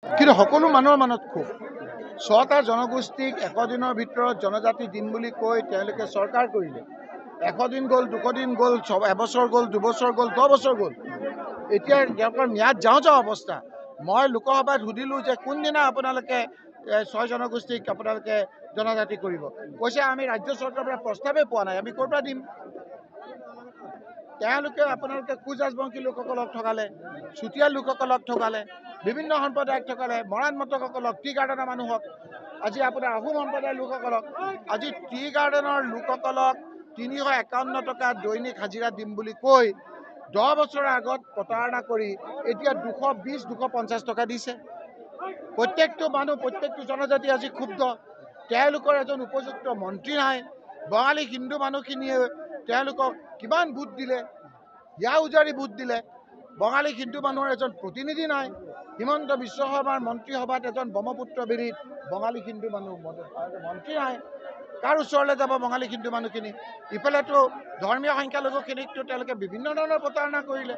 কিন্তু সকলো মানুহৰ মনত ক্ষোভ। 6টা জনগোষ্ঠীক 100 দিনৰ ভিতৰত জনজাতি দিন বুলি কৈ তেওঁলোকে চৰকাৰ কৰিলে। 100 দিন গ'ল, 200 দিন গ'ল, এবছৰ গ'ল, 2 বছৰ গ'ল, 10 বছৰ গ'ল। এতিয়া তেওঁলোকৰ ম্যাদ যাওঁ অৱস্থা। মই লোকসভাত সুধিলোঁ যে কোনদিনা আপোনালোকে 6 জনগোষ্ঠীক আপোনালোকে জনজাতি কৰিব। কৈছে আমি ৰাজ্য চৰকাৰৰ পৰা প্ৰস্তাৱে পোৱা নাই, আমি ক'ৰ পৰা দিম। তেওঁলোকে আপোনালোকে কোচ ৰাজবংশী লোকসকলক ঠগালে, চুতীয়া লোকসকলক ঠগালে, বিভিন্ন সম্প্ৰদায়ক ঠগালে, মৰাণ মটকসকলক, টি গাৰ্ডেনৰ মানুহক, আজি আপোনাৰ আহোম সম্প্ৰদায়ৰ লোকসকলক, আজি টি গাৰ্ডেনৰ লোকসকলক 351 টকা দৈনিক হাজিৰা দিম বুলি কৈ 10 বছৰৰ আগত প্ৰতাৰণা কৰি এতিয়া 220-250 টকা দিছে। প্ৰত্যেকটো মানুহ, প্ৰত্যেকটো জনজাতি আজি ক্ষুব্ধ। তেওঁলোকৰ এজন উপযুক্ত মন্ত্ৰী নাই। বঙালী হিন্দু মানুহখিনিয়ে তেওঁলোকক কিমান ভোট দিলে, হিয়া উজাৰি ভোট দিলে। বঙালী হিন্দু মানুহৰ এজন প্ৰতিনিধি নাই। হিমন্ত বিশ্ব শৰ্মাৰ মন্ত্ৰীসভাত এজন ব্ৰহ্মপুত্ৰ বেৰীত বঙালী হিন্দু মানুহ মন্ত্ৰী নাই। কাৰ ওচৰলৈ যাব বঙালী হিন্দু মানুহখিনি? ইফালেতো ধৰ্মীয় সংখ্যালঘুখিনিকতো তেওঁলোকে বিভিন্ন ধৰণৰ প্ৰতাৰণা কৰিলে।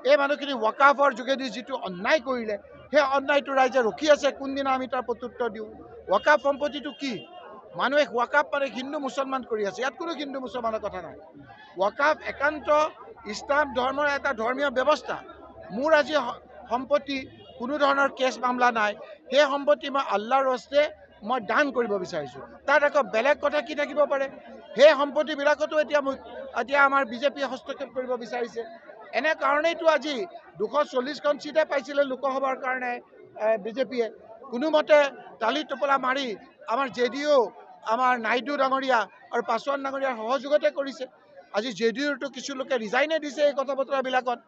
এই মানুহখিনি ৱাকাফৰ যোগেদি যিটো অন্যায় কৰিলে, সেই অন্যায়টো ৰাইজে ৰখি আছে কোনদিনা আমি তাৰ প্ৰত্যুত্তৰ দিওঁ। ৱাকাফ সম্পত্তিটো কি? মানুহে ৱাকাফ মানে হিন্দু মুছলমান কৰি আছে। ইয়াত কোনো হিন্দু মুছলমানৰ কথা নাই। ৱাকাফ একান্ত ইছলাম ধৰ্মৰ এটা ধৰ্মীয় ব্যৱস্থা। মোৰ আজি সম্পত্তি, কোনো ধৰণৰ কেছ মামলা নাই। সেই সম্পত্তি মই আল্লাহৰ হস্তে মই দান কৰিব বিচাৰিছোঁ। তাত আকৌ বেলেগ কথা কি থাকিব পাৰে? সেই সম্পত্তিবিলাকতো এতিয়া আমাৰ বিজেপিয়ে হস্তক্ষেপ কৰিব বিচাৰিছে। এনে কাৰণেইতো আজি 240খন চিটে পাইছিলে লোকসভাৰ কাৰণে বিজেপিয়ে। কোনোমতে টালি টোপোলা মাৰি আমাৰ JDU, আমাৰ নাইডু ডাঙৰীয়া আৰু পাছোৱান ডাঙৰীয়াৰ সহযোগতে কৰিছে। আজি JDUৰতো কিছু লোকে ৰিজাইনে দিছে এই কথা বতৰাবিলাকত।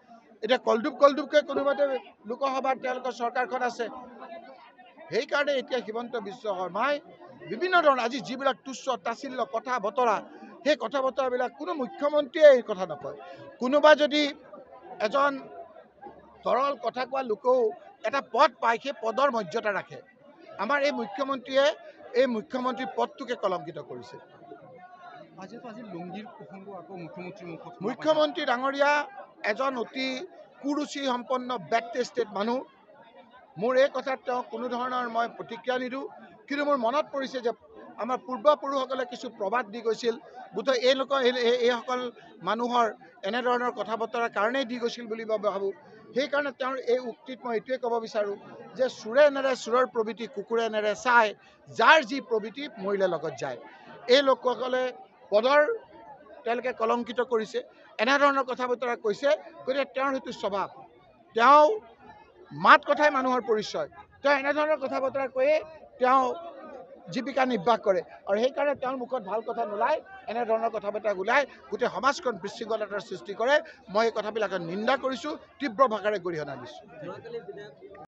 এতিয়া কলডুবকৈ কোনোমতে লোকসভাত তেওঁলোকৰ চৰকাৰখন আছে। সেইকাৰণে এতিয়া হিমন্ত বিশ্ব শৰ্মাই বিভিন্ন ধৰণৰ আজি যিবিলাক তুচ্ছ তাচ্ছিল্য কথা বতৰা, সেই কথা বতৰাবিলাক কোনো মুখ্যমন্ত্ৰীয়ে এই কথা নকয়। কোনোবা যদি এজন সৰল কথা কোৱা লোকেও এটা পদ পায়, সেই পদৰ মৰ্যাদা ৰাখে। আমাৰ এই মুখ্যমন্ত্ৰীয়ে এই মুখ্যমন্ত্ৰী পদটোকে কলংকিত কৰিছে। মুখ্যমন্ত্ৰী ডাঙৰীয়া এজন অতি কুৰুচি সম্পন্ন বেড টেষ্টেড মানুহ। মোৰ এই কথাত তেওঁ কোনো ধৰণৰ মই প্ৰতিক্ৰিয়া নিদিওঁ। কিন্তু মোৰ মনত পৰিছে যে আমাৰ পূৰ্বপুৰুষসকলে কিছু প্ৰবাদ দি গৈছিল, বোধহয় এইসকল মানুহৰ এনেধৰণৰ কথা বতৰাৰ কাৰণেই দি গৈছিল বুলি মই ভাবোঁ। সেইকাৰণে তেওঁৰ এই উক্তিত মই এইটোৱে ক'ব বিচাৰোঁ যে চোৰে নেৰে চোৰৰ প্ৰবৃত্তি, কুকুৰে নেৰে চাই, যাৰ যি প্ৰবৃত্তি মৰিলে লগত যায়। এই লোকসকলে পদৰ তেওঁলোকে কলংকিত কৰিছে, এনেধৰণৰ কথা বতৰা কৈছে। গতিকে তেওঁৰ সেইটো স্বভাৱ, তেওঁ মাত কথাই মানুহৰ পৰিচয়। তেওঁ এনেধৰণৰ কথা বতৰা কৈয়ে তেওঁ জীৱিকা নিৰ্বাহ কৰে। আৰু সেইকাৰণে তেওঁৰ মুখত ভাল কথা নোলায়, এনেধৰণৰ কথা বতৰা ওলাই গোটেই সমাজখন বিশৃংখলতাৰ সৃষ্টি কৰে। মই এই কথাবিলাকৰ নিন্দা কৰিছোঁ, তীব্ৰ ভাষাৰে গৰিহণা দিছোঁ।